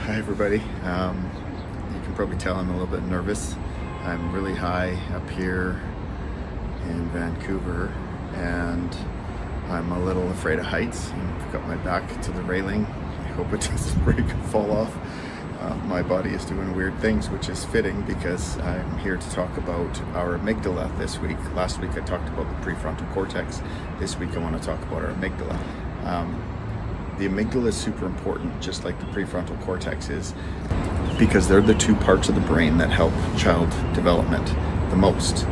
Hi everybody. You can probably tell I'm a little bit nervous. I'm really high up here in Vancouver and I'm a little afraid of heights. I've got my back to the railing. I hope it doesn't break and fall off. My body is doing weird things, which is fitting because I'm here to talk about our amygdala this week. Last week I talked about the prefrontal cortex. This week I want to talk about our amygdala. The amygdala is super important, just like the prefrontal cortex is, because they're the two parts of the brain that help child development the most.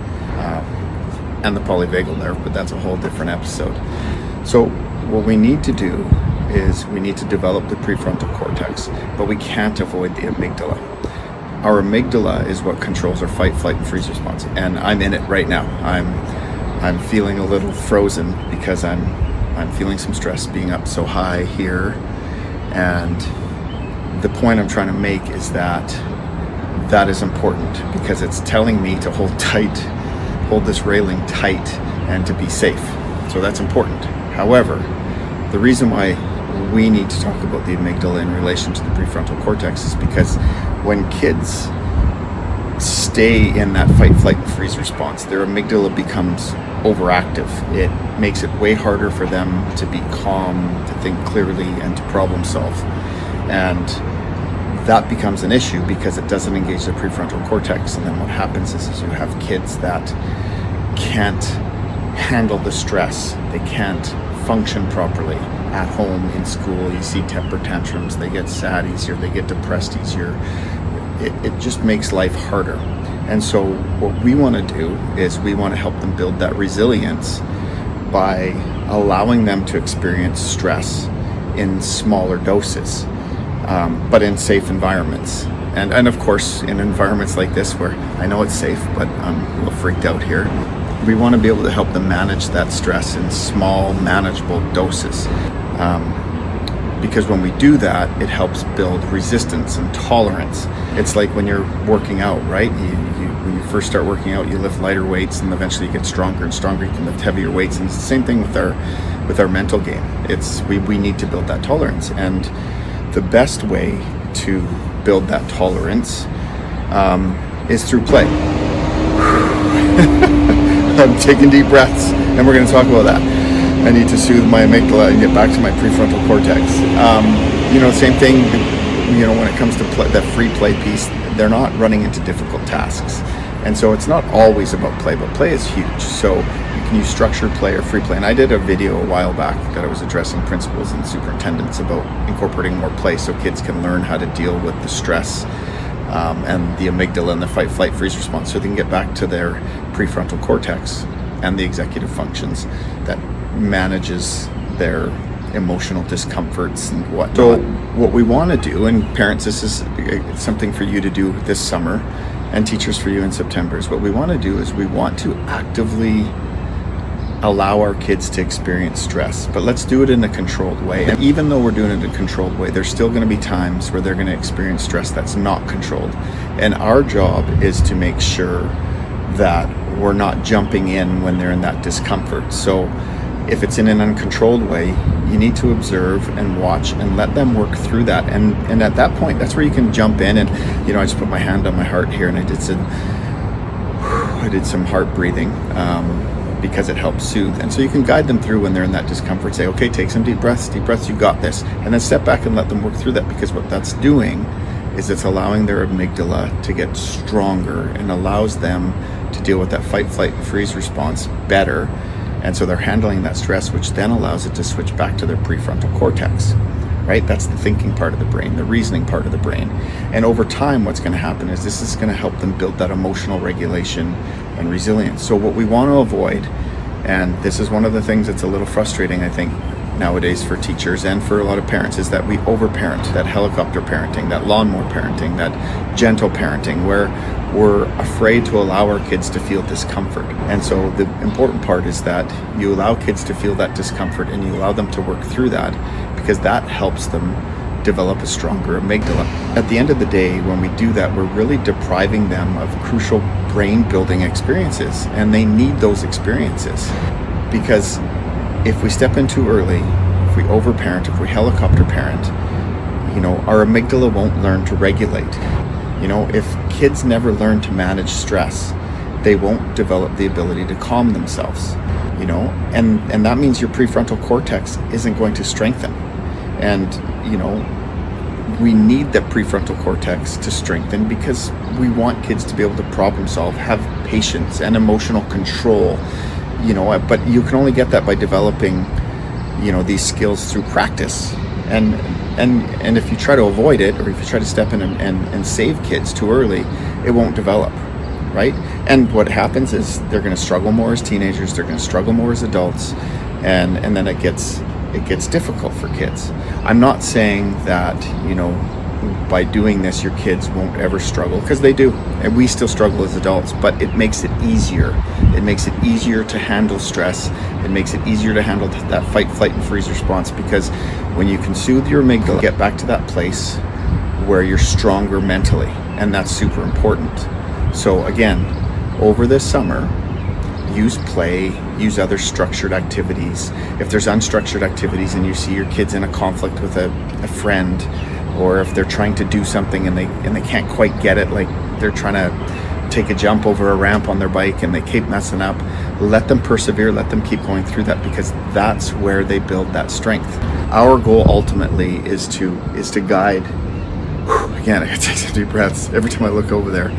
And the polyvagal nerve, but that's a whole different episode. So what we need to do is we need to develop the prefrontal cortex, but we can't avoid the amygdala. Our amygdala is what controls our fight, flight, and freeze response. And I'm in it right now. I'm feeling a little frozen because I'm feeling some stress being up so high here. And the point I'm trying to make is that that is important because it's telling me to hold this railing tight and to be safe. So that's important. However, the reason why we need to talk about the amygdala in relation to the prefrontal cortex is because when kids stay in that fight, flight, and freeze response, their amygdala becomes overactive. It makes it way harder for them to be calm, to think clearly, and to problem solve. And that becomes an issue because it doesn't engage the prefrontal cortex. And then what happens is you have kids that can't handle the stress. They can't function properly at home, in school. You see temper tantrums. They get sad easier. They get depressed easier. It just makes life harder. And so what we want to do is we want to help them build that resilience by allowing them to experience stress in smaller doses, but in safe environments. And of course, in environments like this where I know it's safe, but I'm a little freaked out here, we want to be able to help them manage that stress in small, manageable doses. Because when we do that, it helps build resistance and tolerance. It's like when you're working out, right? When you first start working out, you lift lighter weights, and eventually you get stronger and stronger. You can lift heavier weights, and it's the same thing with our mental game. We need to build that tolerance, and the best way to build that tolerance is through play. I'm taking deep breaths, and we're going to talk about that. I need to soothe my amygdala and get back to my prefrontal cortex. Same thing, when it comes to that free play piece, they're not running into difficult tasks. And so it's not always about play, but play is huge. So you can use structured play or free play. And I did a video a while back that I was addressing principals and superintendents about incorporating more play so kids can learn how to deal with the stress and the amygdala and the fight, flight, freeze response so they can get back to their prefrontal cortex and the executive functions that manages their emotional discomforts and whatnot. So what we want to do, and parents, this is something for you to do this summer, and teachers for you in September, is what we want to do is we want to actively allow our kids to experience stress, but let's do it in a controlled way. And even though we're doing it in a controlled way, there's still going to be times where they're going to experience stress that's not controlled. And our job is to make sure that we're not jumping in when they're in that discomfort. So if it's in an uncontrolled way, you need to observe and watch and let them work through that. And at that point, that's where you can jump in. And, I just put my hand on my heart here and I did some heart breathing because it helps soothe. And so you can guide them through when they're in that discomfort. Say, okay, take some deep breaths, you got this. And then step back and let them work through that, because what that's doing is it's allowing their amygdala to get stronger and allows them to deal with that fight, flight, and freeze response better. And so they're handling that stress, which then allows it to switch back to their prefrontal cortex, right? That's the thinking part of the brain, the reasoning part of the brain. And over time, what's going to happen is this is going to help them build that emotional regulation and resilience. So what we want to avoid, and this is one of the things that's a little frustrating, I think, nowadays for teachers and for a lot of parents, is that we overparent, that helicopter parenting, that lawnmower parenting, that gentle parenting, where we're afraid to allow our kids to feel discomfort. And so the important part is that you allow kids to feel that discomfort and you allow them to work through that, because that helps them develop a stronger amygdala. At the end of the day, when we do that, we're really depriving them of crucial brain building experiences, and they need those experiences. Because if we step in too early, if we overparent, if we helicopter parent, you know, our amygdala won't learn to regulate. You know, if kids never learn to manage stress, they won't develop the ability to calm themselves, you know, and that means your prefrontal cortex isn't going to strengthen. And, you know, we need that prefrontal cortex to strengthen because we want kids to be able to problem solve, have patience and emotional control, you know, but you can only get that by developing, you know, these skills through practice. And if you try to avoid it, or if you try to step in and save kids too early, it won't develop, right? And what happens is they're going to struggle more as teenagers, they're going to struggle more as adults, and then it gets difficult for kids. I'm not saying that, you know, by doing this your kids won't ever struggle, because they do, and we still struggle as adults, but it makes it easier. It makes it easier to handle stress. It makes it easier to handle that fight, flight, and freeze response, because when you can soothe your amygdala, get back to that place where you're stronger mentally, and that's super important. So again, over this summer, use play, use other structured activities. If there's unstructured activities and you see your kids in a conflict with a friend, or if they're trying to do something and they can't quite get it, like they're trying to take a jump over a ramp on their bike and they keep messing up, let them persevere, let them keep going through that, because that's where they build that strength. Our goal ultimately is to guide. Again, I gotta take some deep breaths every time I look over there.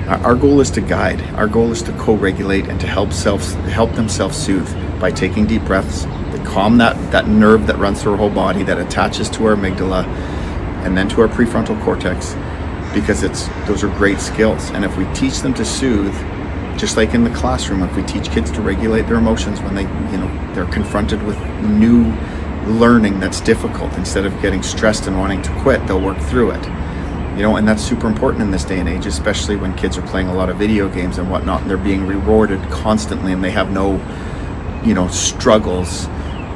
Our goal is to guide. Our goal is to co-regulate and to help them self-soothe by taking deep breaths, to calm that nerve that runs through our whole body, that attaches to our amygdala and then to our prefrontal cortex, because those are great skills. And if we teach them to soothe, just like in the classroom, if we teach kids to regulate their emotions when they're confronted with new learning that's difficult, instead of getting stressed and wanting to quit, they'll work through it. You know, and that's super important in this day and age, especially when kids are playing a lot of video games and whatnot, and they're being rewarded constantly, and they have no, you know, struggles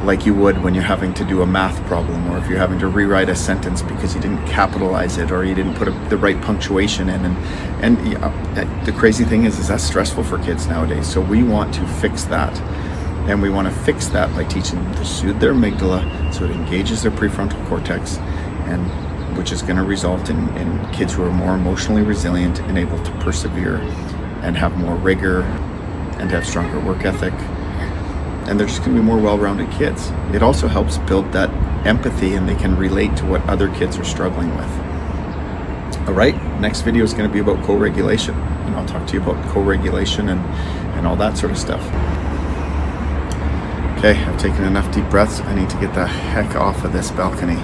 like you would when you're having to do a math problem, or if you're having to rewrite a sentence because you didn't capitalize it, or you didn't put the right punctuation in. And you know, the crazy thing is that's stressful for kids nowadays. So we want to fix that. And we want to fix that by teaching them to soothe their amygdala so it engages their prefrontal cortex, and which is going to result in kids who are more emotionally resilient and able to persevere and have more rigor and have stronger work ethic. And they're just going to be more well-rounded kids. It also helps build that empathy, and they can relate to what other kids are struggling with. All right, next video is going to be about co-regulation, and I'll talk to you about co-regulation and all that sort of stuff. Okay, I've taken enough deep breaths. I need to get the heck off of this balcony.